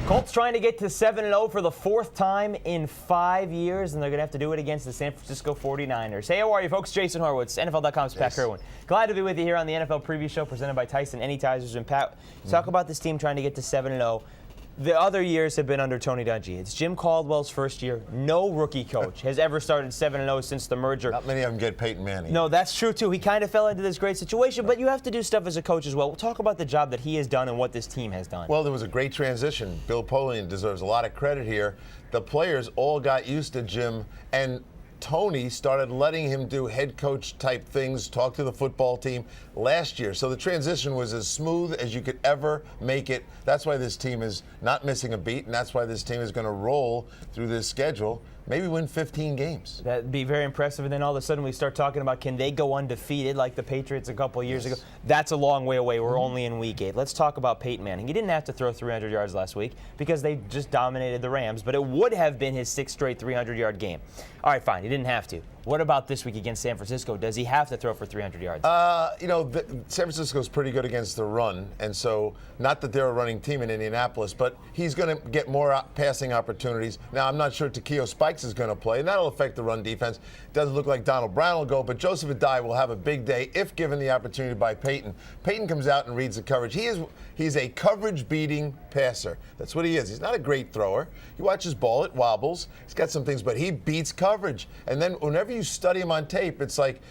Colts trying to get to 7-0 for the fourth time in 5 years, and they're going to have to do it against the San Francisco 49ers. Hey, how are you, folks? Jason Horowitz, NFL.com's Pat Kirwan. Glad to be with you here on the NFL Preview Show presented by Tyson Anytizers. And Pat, talk about this team trying to get to 7-0. The other years have been under Tony Dungy. It's Jim Caldwell's first year. No rookie coach has ever started 7-0 since the merger. Not many of them get Peyton Manning. No, that's true, too. He kind of fell into this great situation, but you have to do stuff as a coach as well. We'll talk about the job that he has done and what this team has done. Well, there was a great transition. Bill Polian deserves a lot of credit here. The players all got used to Jim, and Tony started letting him do head coach type things, talk to the football team last year. So the transition was as smooth as you could ever make it. That's why this team is not missing a beat, and that's why this team is going to roll through this schedule. Maybe win 15 games. That'd be very impressive. And then all of a sudden we start talking about, can they go undefeated like the Patriots a couple of years ago? That's a long way away. We're only in week 8. Let's talk about Peyton Manning. He didn't have to throw 300 yards last week because they just dominated the Rams, but it would have been his 6th straight 300-yard game. All right, fine. He didn't have to. What about this week against San Francisco? Does he have to throw for 300 yards? San Francisco's pretty good against the run, and so not that they're a running team in Indianapolis, but he's going to get more passing opportunities. Now, I'm not sure Takeo Spikes is going to play, and that'll affect the run defense. Doesn't look like Donald Brown will go, but Joseph Adai will have a big day if given the opportunity by Peyton. Peyton comes out and reads the coverage. He's a coverage-beating passer. That's what he is. He's not a great thrower. You watch his ball, it wobbles. He's got some things, but he beats coverage. And then whenever you study him on tape, it's like,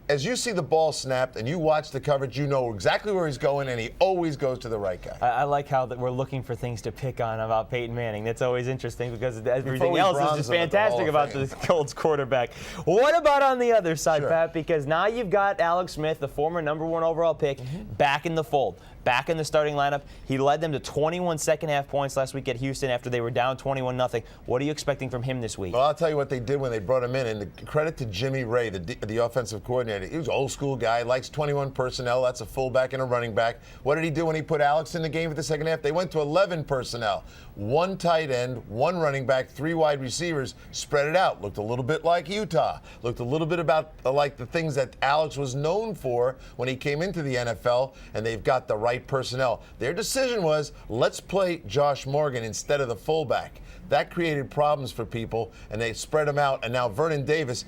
as you see the ball snapped and you watch the coverage, you know exactly where he's going, and he always goes to the right guy. I like how that we're looking for things to pick on about Peyton Manning. That's always interesting because everything else is just fantastic about the Colts quarterback. What about on the other side, Pat? Because now you've got Alex Smith, the former #1 overall pick, back in the fold. Back in the starting lineup. He led them to 21 second-half points last week at Houston after they were down 21-0. What are you expecting from him this week? Well, I'll tell you what they did when they brought him in, and the credit to Jimmy Ray, the offensive coordinator. He was an old-school guy, likes 21 personnel. That's a fullback and a running back. What did he do when he put Alex in the game for the second half? They went to 11 personnel. 1 tight end, 1 running back, 3 wide receivers, spread it out. Looked a little bit like Utah. Looked a little bit about like the things that Alex was known for when he came into the NFL, and they've got the right personnel. Their decision was, let's play Josh Morgan instead of the fullback. That created problems for people, and they spread him out. And now Vernon Davis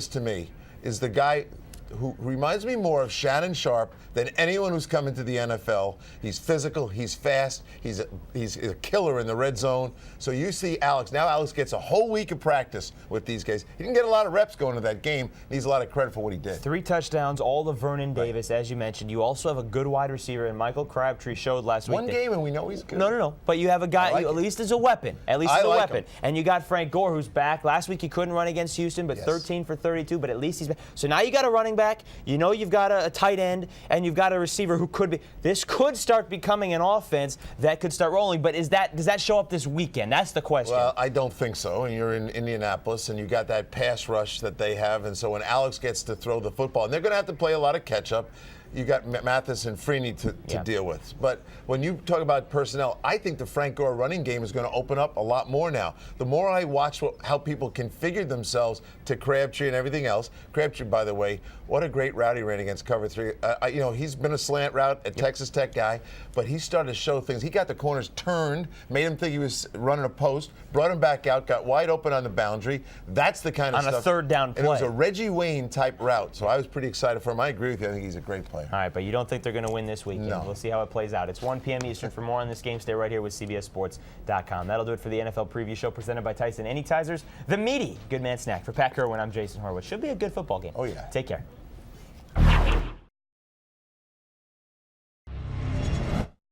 to me is the guy who reminds me more of Shannon Sharp than anyone who's come into the NFL. He's physical, he's fast, he's a killer in the red zone. So you see Alex. Now Alex gets a whole week of practice with these guys. He didn't get a lot of reps going to that game. Needs a lot of credit for what he did. 3 touchdowns, all to Vernon Davis, as you mentioned. You also have a good wide receiver, and Michael Crabtree showed last week. One game and we know he's good. No. But you have a guy who at least is a weapon. At least is a weapon. Him. And you got Frank Gore, who's back. Last week he couldn't run against Houston, but 13 for 32, but at least he's back. So now you got a running back. You know you've got a tight end, and you've got a receiver who could be. This could start becoming an offense that could start rolling. But does that show up this weekend? That's the question. Well, I don't think so. And you're in Indianapolis, and you got that pass rush that they have. And so when Alex gets to throw the football, and they're going to have to play a lot of catch up. You got Mathis and Freeney to deal with. But when you talk about personnel, I think the Frank Gore running game is going to open up a lot more now. The more I watch how people configured themselves to Crabtree and everything else. Crabtree, by the way, what a great route he ran against cover 3. He's been a slant route at Texas Tech guy, but he started to show things. He got the corners turned, made him think he was running a post, brought him back out, got wide open on the boundary. That's the kind of stuff. On a third down play. And it was a Reggie Wayne type route, so I was pretty excited for him. I agree with you. I think he's a great player. All right, but you don't think they're going to win this weekend? No. We'll see how it plays out. It's 1 p.m. Eastern. For more on this game, stay right here with CBSSports.com. That'll do it for the NFL Preview Show presented by Tyson Anytizers. The meaty Good Man Snack. For Pat Kirwan, I'm Jason Horowitz. Should be a good football game. Oh, yeah. Take care.